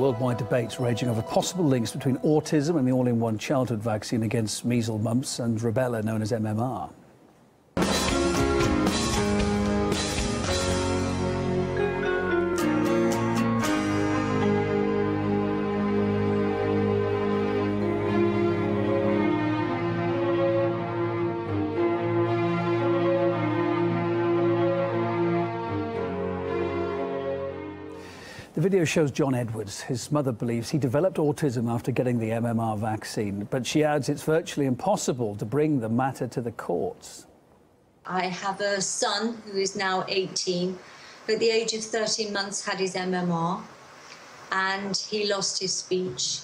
worldwide debates raging over possible links between autism and the all-in-one childhood vaccine against measles, mumps and rubella known as MMR. The video shows John Edwards. His mother believes he developed autism after getting the MMR vaccine, but she adds it's virtually impossible to bring the matter to the courts. I have a son who is now 18, who at the age of 13 months had his MMR, and he lost his speech.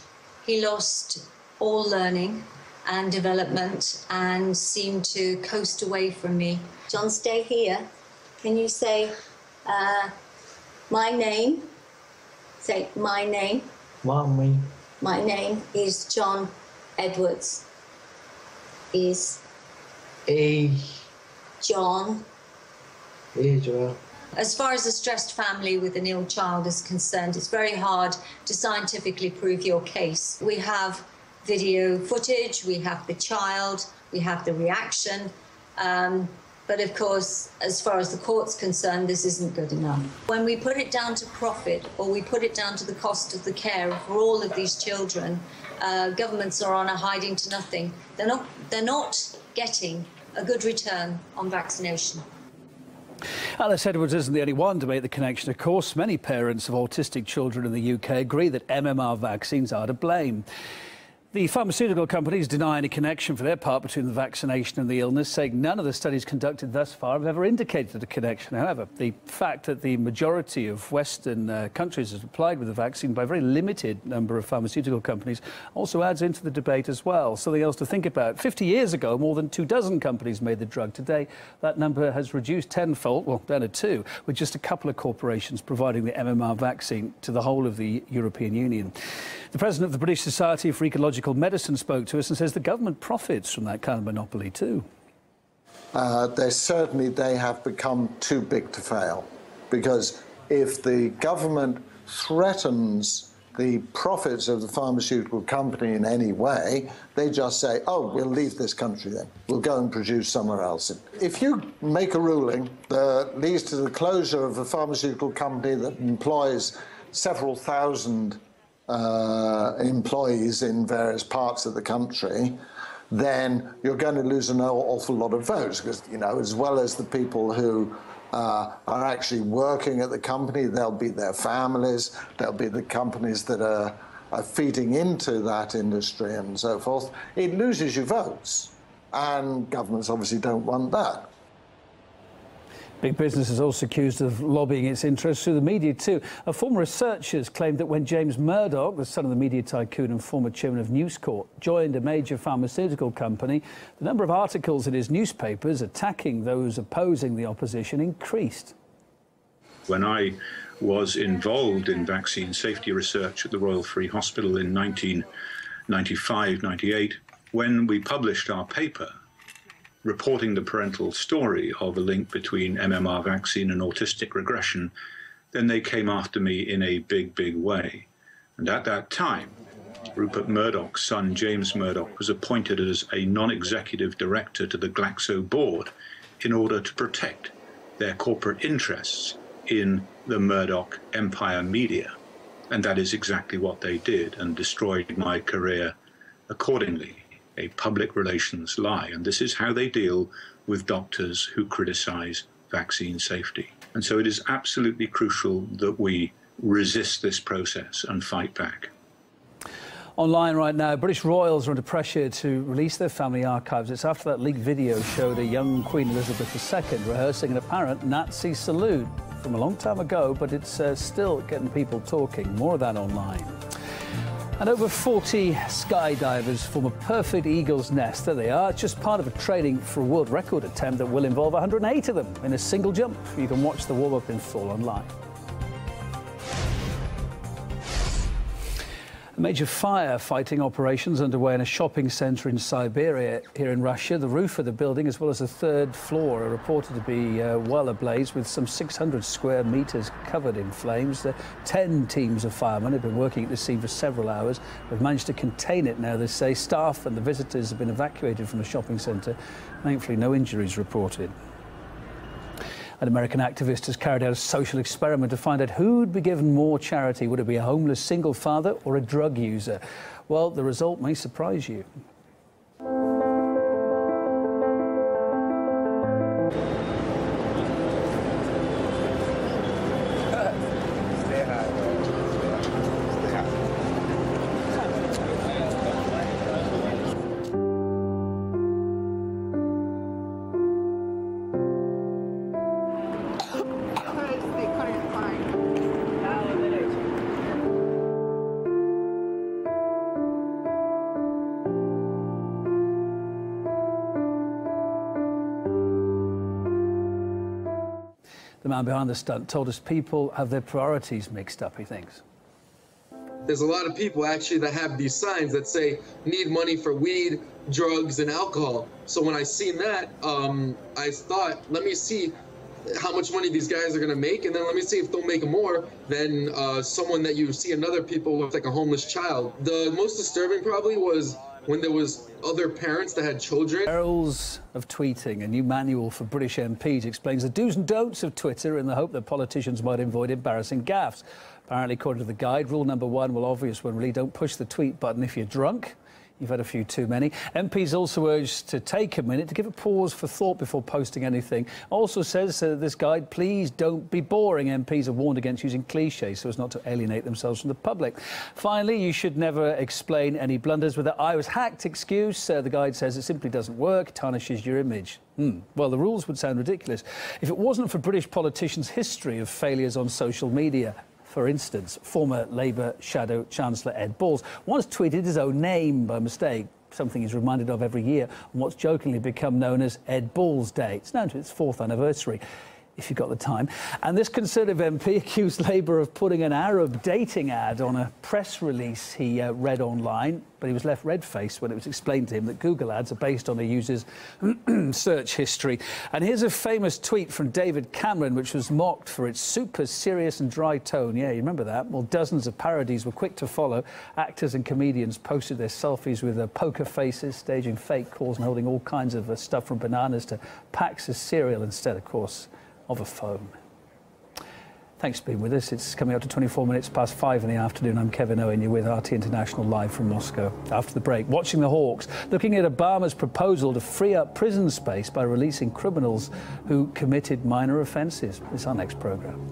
He lost all learning and development and seemed to coast away from me. John, stay here. Can you say my name? Say, my name. Mommy. My name is John Edwards. Is John. Israel. As far as a stressed family with an ill child is concerned, it's very hard to scientifically prove your case. We have video footage, we have the child, we have the reaction. But of course, as far as the court's concerned, this isn't good enough. When we put it down to profit, or we put it down to the cost of the care for all of these children, governments are on a hiding to nothing. They're not getting a good return on vaccination. Alice Edwards isn't the only one to make the connection. Of course, many parents of autistic children in the UK agree that MMR vaccines are to blame. The pharmaceutical companies deny any connection for their part between the vaccination and the illness, saying none of the studies conducted thus far have ever indicated a connection. However, the fact that the majority of Western countries have applied with the vaccine by a very limited number of pharmaceutical companies also adds into the debate as well. Something else to think about. 50 years ago, more than 24 companies made the drug. Today, that number has reduced tenfold, well, down to 2, with just a couple of corporations providing the MMR vaccine to the whole of the European Union. The president of the British Society for Ecological Medicine spoke to us and says the government profits from that kind of monopoly too. They have become too big to fail, because if the government threatens the profits of the pharmaceutical company in any way, they just say, oh, we'll leave this country then. We'll go and produce somewhere else. If you make a ruling that leads to the closure of a pharmaceutical company that employs several thousand employees in various parts of the country, then you're going to lose an awful lot of votes, because, you know, as well as the people who are actually working at the company, there'll be their families, there'll be the companies that are feeding into that industry and so forth. It loses you votes, and governments obviously don't want that. Big business is also accused of lobbying its interests through the media too. Former researchers claimed that when James Murdoch, the son of the media tycoon and former chairman of News Corp, joined a major pharmaceutical company, the number of articles in his newspapers attacking those opposing the opposition increased. When I was involved in vaccine safety research at the Royal Free Hospital in 1995-98, when we published our paper reporting the parental story of a link between MMR vaccine and autistic regression, then they came after me in a big, big way. And at that time, Rupert Murdoch's son, James Murdoch, was appointed as a non-executive director to the Glaxo board in order to protect their corporate interests in the Murdoch Empire media. And that is exactly what they did, and destroyed my career accordingly. A public relations lie, and this is how they deal with doctors who criticize vaccine safety. And so it is absolutely crucial that we resist this process and fight back. Online right now, British royals are under pressure to release their family archives. It's after that leaked video showed a young Queen Elizabeth II rehearsing an apparent Nazi salute from a long time ago, but it's still getting people talking. More of that online. And over 40 skydivers form a perfect eagle's nest. There they are, just part of a training for a world record attempt that will involve 108 of them in a single jump. You can watch the warm-up in full online. Major firefighting operations underway in a shopping centre in Siberia here in Russia. The roof of the building as well as the third floor are reported to be well ablaze, with some 600 square metres covered in flames. 10 teams of firemen have been working at the scene for several hours. They've managed to contain it now, they say. Staff and the visitors have been evacuated from the shopping centre. Thankfully, no injuries reported. An American activist has carried out a social experiment to find out who'd be given more charity. Would it be a homeless single father or a drug user? Well, the result may surprise you. The man behind the stunt told us people have their priorities mixed up, he thinks. There's a lot of people actually that have these signs that say need money for weed, drugs, and alcohol. So when I seen that, I thought, let me see how much money these guys are gonna make, and then let me see if they'll make more than someone that you see another people with, like a homeless child. The most disturbing probably was when there was other parents that had children. Perils of tweeting. A new manual for British MPs explains the do's and don'ts of Twitter in the hope that politicians might avoid embarrassing gaffes. Apparently, according to the guide, rule number 1, well, obvious one really, don't push the tweet button if you're drunk. You've had a few too many. MPs also urged to take a minute to give a pause for thought before posting anything. Also says this guide, please don't be boring. MPs are warned against using cliches so as not to alienate themselves from the public. Finally, you should never explain any blunders with an "I was hacked" excuse. The guide says it simply doesn't work, tarnishes your image. Well, the rules would sound ridiculous if it wasn't for British politicians' history of failures on social media. For instance, former Labour Shadow Chancellor Ed Balls once tweeted his own name by mistake, something he's reminded of every year on what's jokingly become known as Ed Balls Day. It's now to its 4th anniversary, if you've got the time. And this Conservative MP accused Labour of putting an Arab dating ad on a press release he read online, but he was left red-faced when it was explained to him that Google ads are based on a user's search history. And here's a famous tweet from David Cameron, which was mocked for its super serious and dry tone. Yeah, you remember that? Well, dozens of parodies were quick to follow. Actors and comedians posted their selfies with poker faces, staging fake calls and holding all kinds of stuff from bananas to packs of cereal instead, of course, of a phone. Thanks for being with us. It's coming up to 24 minutes past 5 in the afternoon. I'm Kevin Owen. You're with RT International live from Moscow. After the break, watching the Hawks, looking at Obama's proposal to free up prison space by releasing criminals who committed minor offences. It's our next programme.